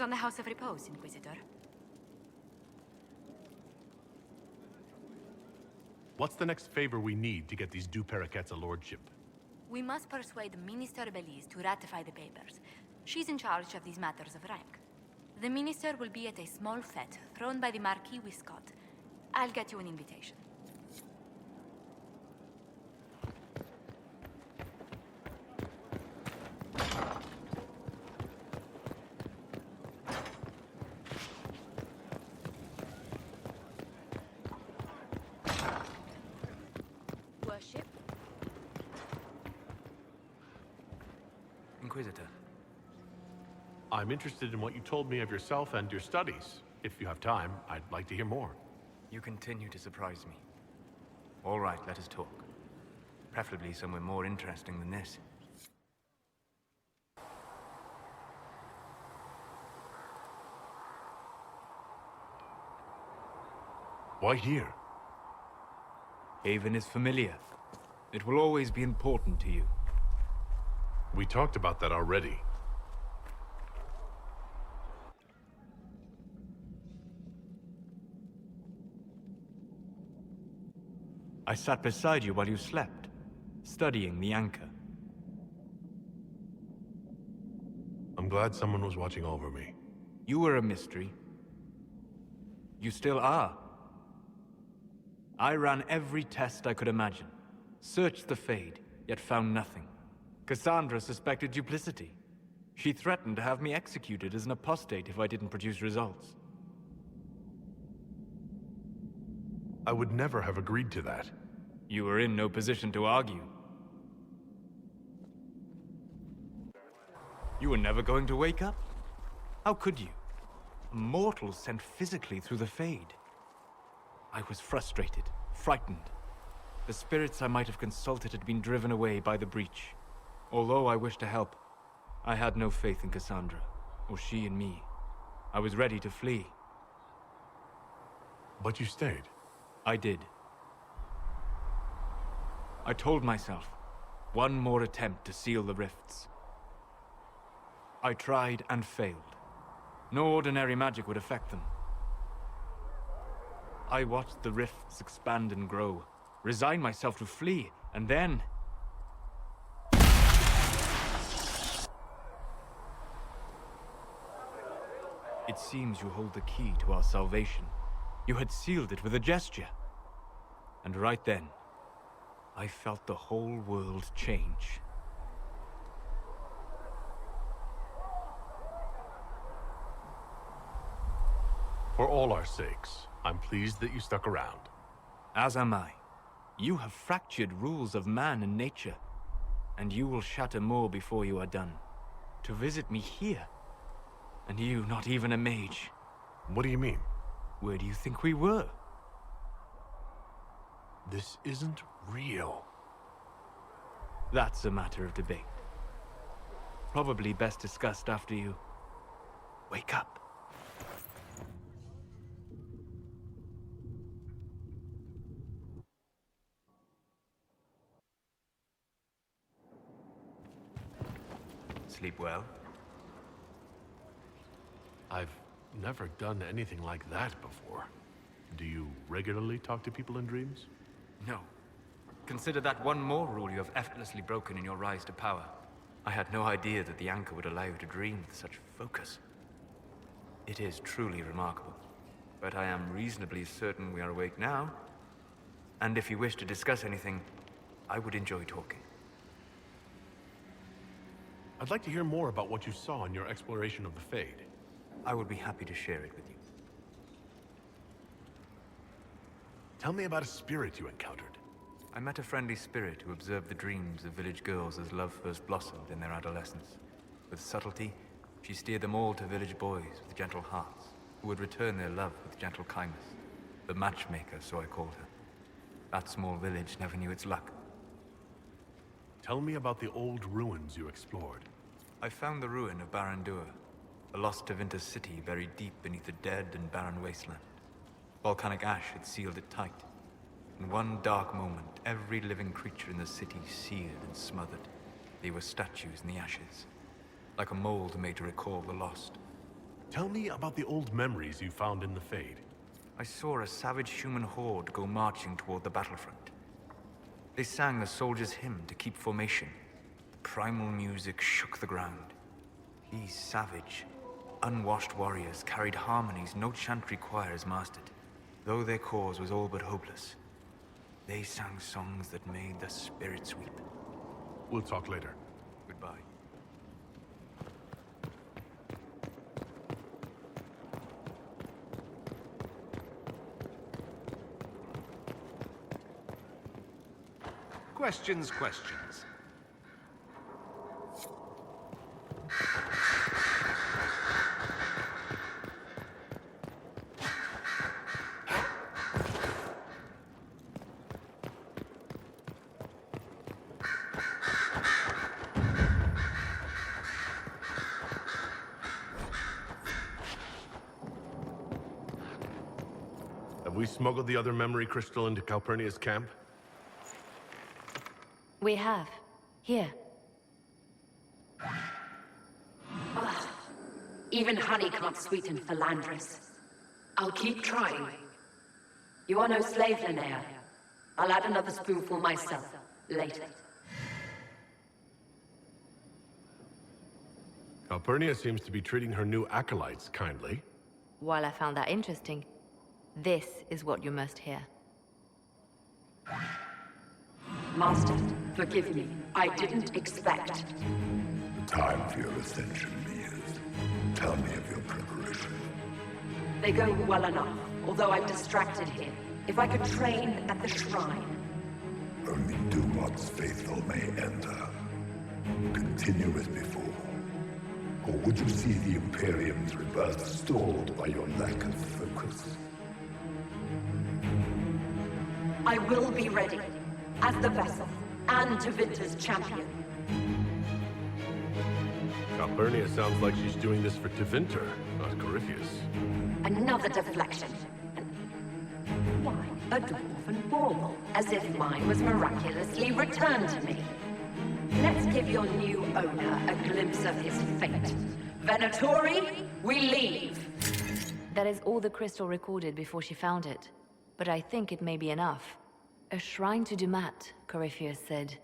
on the House of Repose, Inquisitor? What's the next favor we need to get these Du Paraquets a lordship? We must persuade Minister Belize to ratify the papers. She's in charge of these matters of rank. The minister will be at a small fete thrown by the Marquis Wiscott. I'll get you an invitation. Worship? Inquisitor. I'm interested in what you told me of yourself and your studies. If you have time, I'd like to hear more. You continue to surprise me. All right, let us talk. Preferably somewhere more interesting than this. Why here? Haven is familiar. It will always be important to you. We talked about that already. I sat beside you while you slept, studying the anchor. I'm glad someone was watching over me. You were a mystery. You still are. I ran every test I could imagine. Searched the Fade, yet found nothing. Cassandra suspected duplicity. She threatened to have me executed as an apostate if I didn't produce results. I would never have agreed to that. You were in no position to argue. You were never going to wake up? How could you? A mortal sent physically through the Fade. I was frustrated, frightened. The spirits I might have consulted had been driven away by the breach. Although I wished to help, I had no faith in Cassandra, or she in me. I was ready to flee. But you stayed. I did. I told myself, one more attempt to seal the rifts. I tried and failed. No ordinary magic would affect them. I watched the rifts expand and grow, resigned myself to flee, and then... It seems you hold the key to our salvation. You had sealed it with a gesture. And right then, I felt the whole world change. For all our sakes, I'm pleased that you stuck around. As am I. You have fractured rules of man and nature, and you will shatter more before you are done. To visit me here, and you not even a mage. What do you mean? Where do you think we were? This isn't real. That's a matter of debate. Probably best discussed after you wake up. Sleep well? I've never done anything like that before. Do you regularly talk to people in dreams? No. Consider that one more rule you have effortlessly broken in your rise to power. I had no idea that the anchor would allow you to dream with such focus. It is truly remarkable. But I am reasonably certain we are awake now. And if you wish to discuss anything, I would enjoy talking. I'd like to hear more about what you saw in your exploration of the Fade. I would be happy to share it with you. Tell me about a spirit you encountered. I met a friendly spirit who observed the dreams of village girls as love first blossomed in their adolescence. With subtlety, she steered them all to village boys with gentle hearts, who would return their love with gentle kindness. The matchmaker, so I called her. That small village never knew its luck. Tell me about the old ruins you explored. I found the ruin of Barandur, a lost Tevinter city buried deep beneath a dead and barren wasteland. Volcanic ash had sealed it tight. In one dark moment, every living creature in the city seared and smothered. They were statues in the ashes, like a mold made to recall the lost. Tell me about the old memories you found in the Fade. I saw a savage human horde go marching toward the battlefront. They sang a soldier's hymn to keep formation. The primal music shook the ground. These savage, unwashed warriors carried harmonies no chantry choirs mastered, though their cause was all but hopeless. They sang songs that made the spirits weep. We'll talk later. Goodbye. Questions. Have we smuggled the other memory crystal into Calpurnia's camp? We have. Here. Even honey can't sweeten philandris. I'll keep trying. You are no slave, Linnea. I'll add another spoonful myself, later. Calpurnia seems to be treating her new acolytes kindly. While I found that interesting, this is what you must hear. Master, forgive me. I didn't expect. The time for your ascension nears. Tell me of your preparation. They go well enough, although I'm distracted here. If I could train at the shrine. Only Dumat's faithful may enter. Continue as before. Or would you see the Imperium's rebirth stalled by your lack of focus? I will be ready. As the vessel, and Tevinter's champion. Calpurnia sounds like she's doing this for Tevinter, not Corypheus. Another deflection. Why, a dwarven bauble, as if mine was miraculously returned to me. Let's give your new owner a glimpse of his fate. Venatori, we leave! That is all the crystal recorded before she found it. But I think it may be enough. A shrine to Dumat, Corypheus said.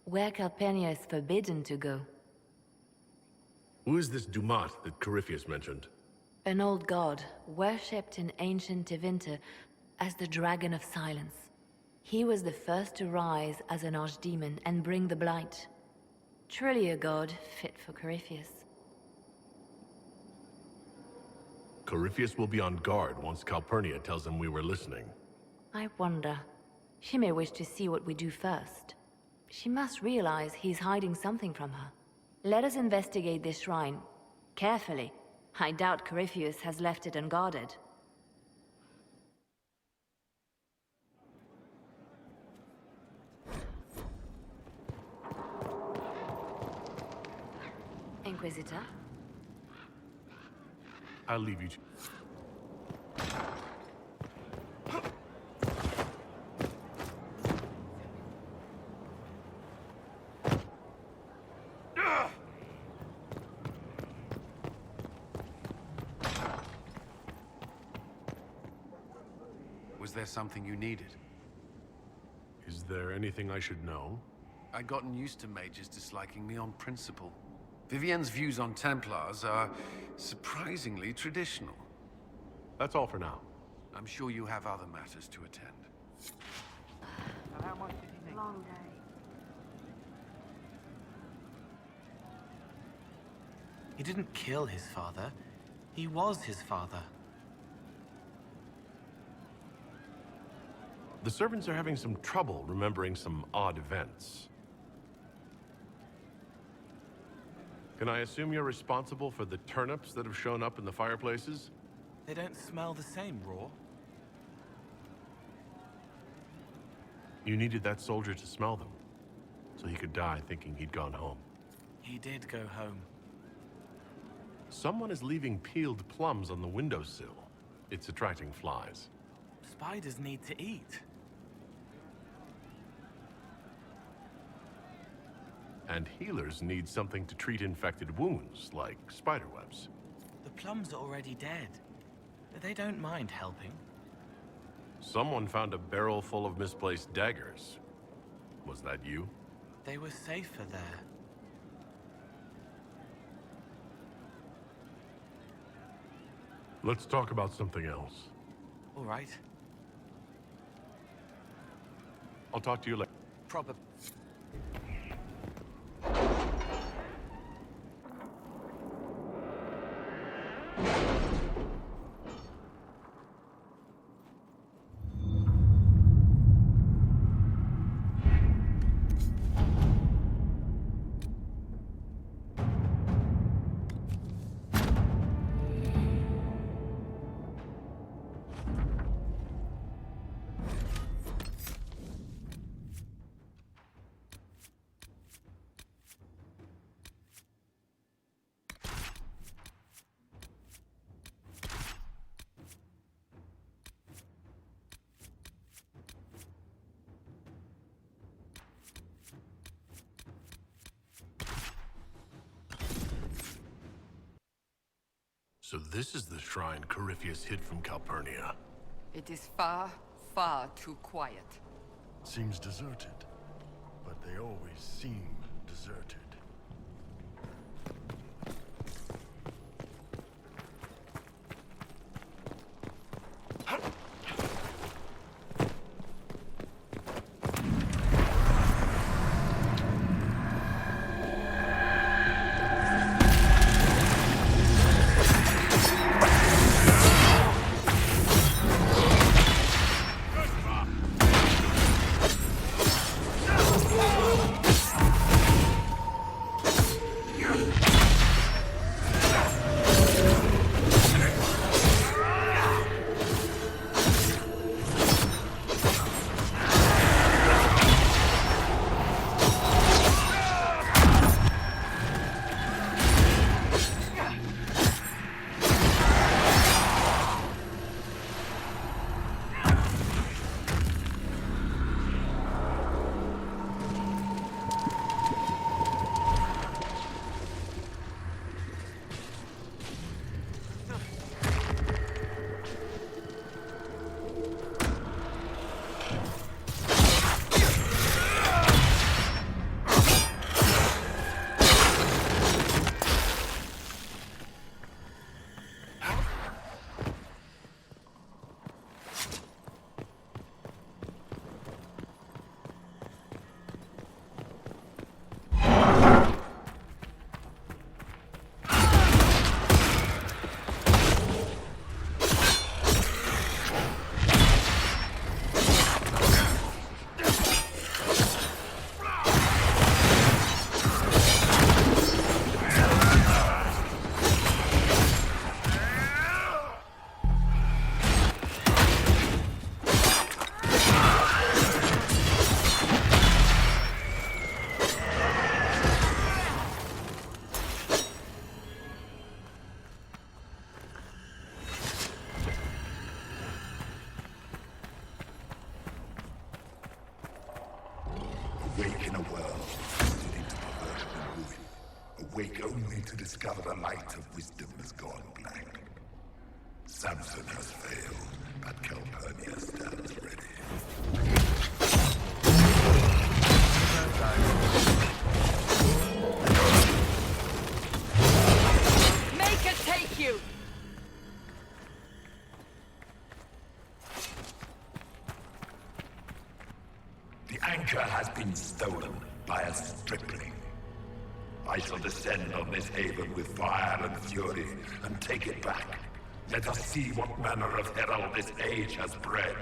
Where Calpurnia is forbidden to go. Who is this Dumat that Corypheus mentioned? An old god, worshipped in ancient Tevinter as the Dragon of Silence. He was the first to rise as an archdemon and bring the blight. Truly a god fit for Corypheus. Corypheus will be on guard once Calpurnia tells him we were listening. I wonder. She may wish to see what we do first. She must realize he's hiding something from her. Let us investigate this shrine. Carefully. I doubt Corypheus has left it unguarded. Inquisitor? I'll leave you to... Was there something you needed? Is there anything I should know? I'd gotten used to mages disliking me on principle. Vivienne's views on Templars are surprisingly traditional. That's all for now. I'm sure you have other matters to attend. Long day. He didn't kill his father. He was his father. The servants are having some trouble remembering some odd events. Can I assume you're responsible for the turnips that have shown up in the fireplaces? They don't smell the same, raw. You needed that soldier to smell them, so he could die thinking he'd gone home. He did go home. Someone is leaving peeled plums on the windowsill. It's attracting flies. Spiders need to eat. And healers need something to treat infected wounds, like spiderwebs. The Plum's already dead. They don't mind helping. Someone found a barrel full of misplaced daggers. Was that you? They were safer there. Let's talk about something else. All right. I'll talk to you later. Probably. So this is the shrine Corypheus hid from Calpurnia. It is far, far too quiet. Seems deserted, but they always seem deserted. Awake in a world twisted into perversion and ruin. Awake only to discover the light of wisdom has gone blank. Samson has failed, but Calpurnia stands ready. Make it take you! The anchor has been stolen by a stripling. I shall descend on this haven with fire and fury and take it back. Let us see what manner of herald this age has bred.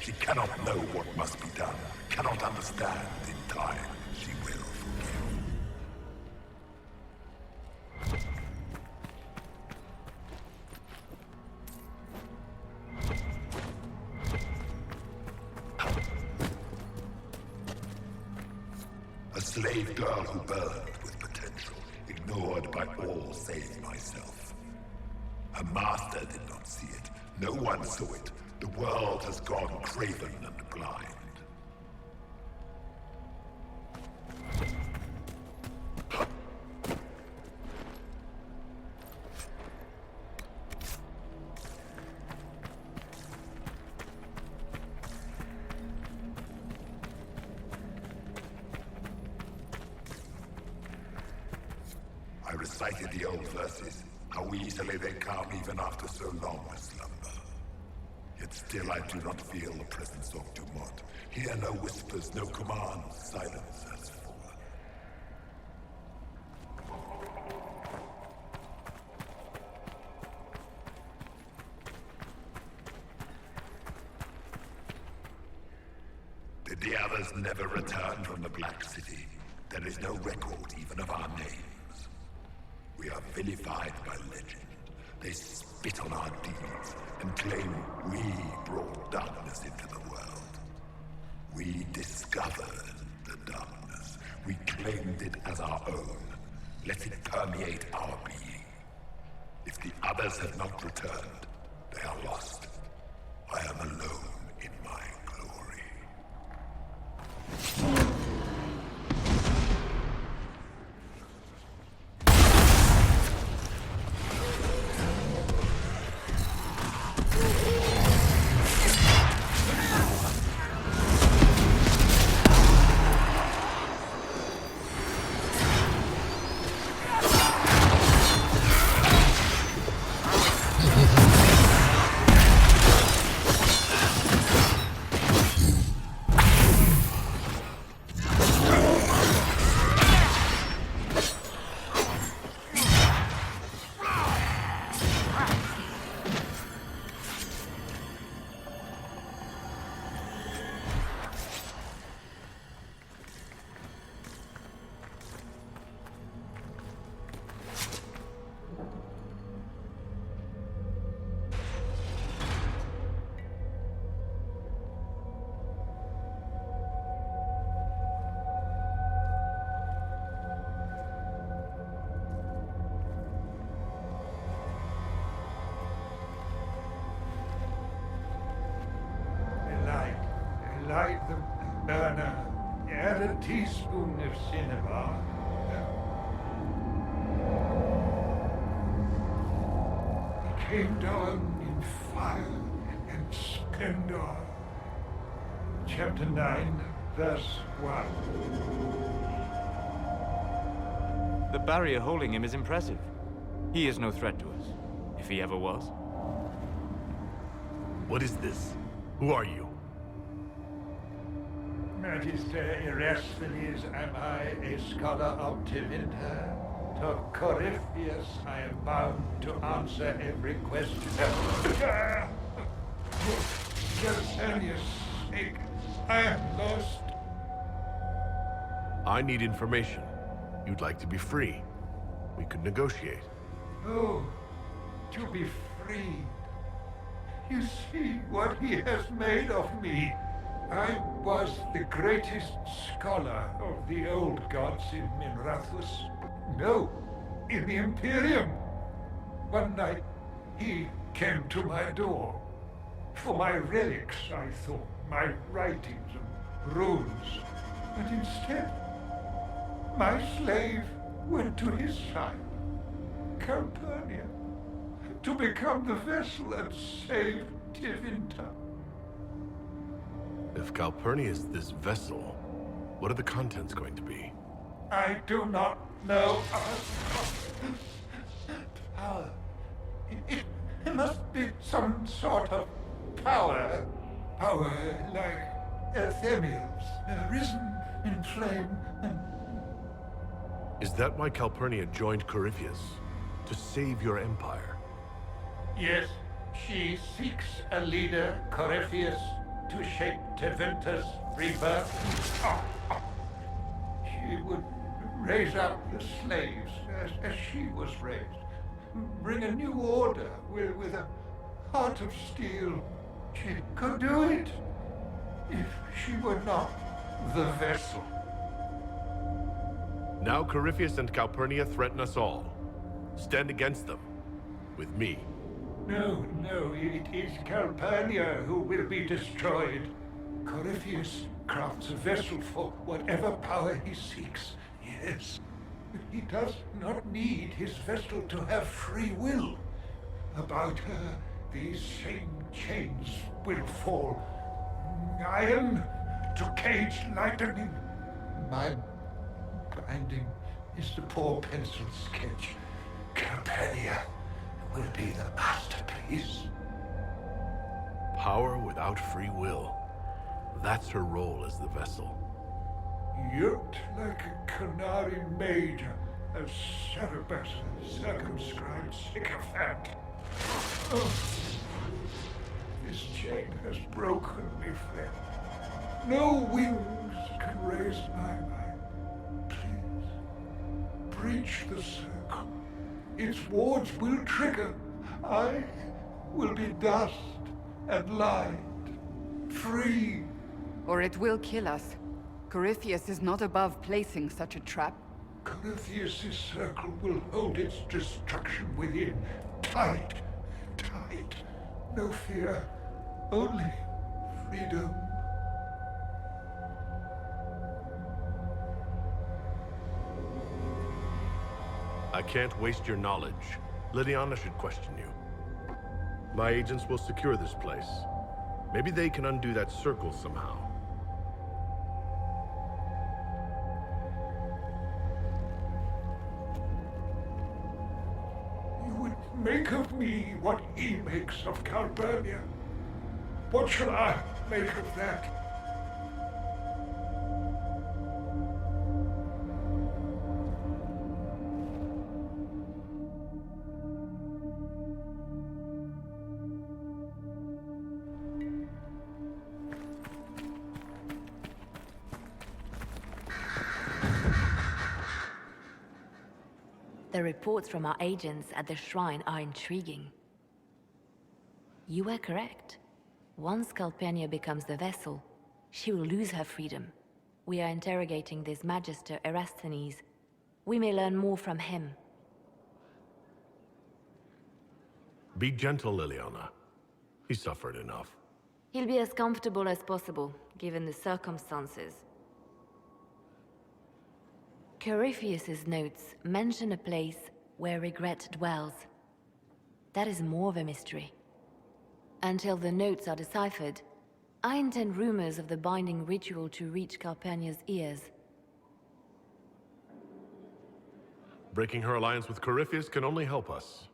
She cannot know what must be done, cannot understand. In time, she will forgive. A slave girl who burned with potential, ignored by all save myself. Her master did not see it. No one saw it. The world has gone craven and blind. I recited the old verses, how easily they come even after so long a slumber. Yet still I do not feel the presence of Dumat. Hear no whispers, no commands, silence has fallen. Did the others never return from the Black City? There is no record even of our names. We are vilified by legend. They spit on our deeds and claim we brought darkness into the world. We discovered the darkness. We claimed it as our own. Let it permeate our being. If the others have not returned, they are lost. I am alone in my glory. Light the burner. Add a teaspoon of cinnabar. He came down in fire and splendor. Chapter 9, verse 1. The barrier holding him is impressive. He is no threat to us, if he ever was. What is this? Who are you? Magister Erasthenes, am I a scholar of Tevinter? To Corypheus, I am bound to answer every question. For Gersanius' sake, I am lost. I need information. You'd like to be free. We could negotiate. Oh, to be freed. You see what he has made of me. I was the greatest scholar of the old gods in Minrathus. No, in the Imperium. One night, he came to my door. For my relics, I thought, my writings and runes. But instead, my slave went to his side, Calpurnia, to become the vessel that saved Tevinter. If Calpurnia is this vessel, what are the contents going to be? I do not know. Power. It must be some sort of power. Power like Ephemians, risen in flame and... Is that why Calpurnia joined Corypheus? To save your empire? Yes, she seeks a leader, Corypheus. to shape Tevinter's rebirth. She would raise up the slaves as she was raised. Bring a new order with a heart of steel. She could do it if she were not the vessel. Now Corypheus and Calpurnia threaten us all. Stand against them. With me. No, it is Calpurnia who will be destroyed. Corypheus crafts a vessel for whatever power he seeks. Yes, but he does not need his vessel to have free will. About her, these same chains will fall. Iron to cage lightning. My binding is the poor pencil sketch. Calpurnia will be the masterpiece. Power without free will. That's her role as the vessel. Yoked like a Canary mage, a Cerberus, circumscribed sycophant. Oh, this chain has broken me, friend. No wings can raise my mind. Please, breach the circle. Its wards will trigger. I will be dust and light, free. Or it will kill us. Corypheus is not above placing such a trap. Corypheus' circle will hold its destruction within. Tight. No fear. Only freedom. I can't waste your knowledge. Liliana should question you. My agents will secure this place. Maybe they can undo that circle somehow. You would make of me what he makes of Calpurnia. What shall I make of that? The reports from our agents at the shrine are intriguing. You were correct. Once Calpurnia becomes the vessel, she will lose her freedom. We are interrogating this Magister Erasthenes. We may learn more from him. Be gentle, Liliana. He suffered enough. He'll be as comfortable as possible, given the circumstances. Corypheus's notes mention a place where regret dwells. That is more of a mystery. Until the notes are deciphered, I intend rumors of the binding ritual to reach Calpurnia's ears. Breaking her alliance with Corypheus can only help us.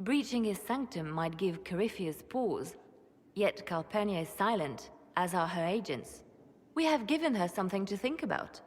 Breaching his sanctum might give Corypheus pause, yet Calpurnia is silent, as are her agents. We have given her something to think about.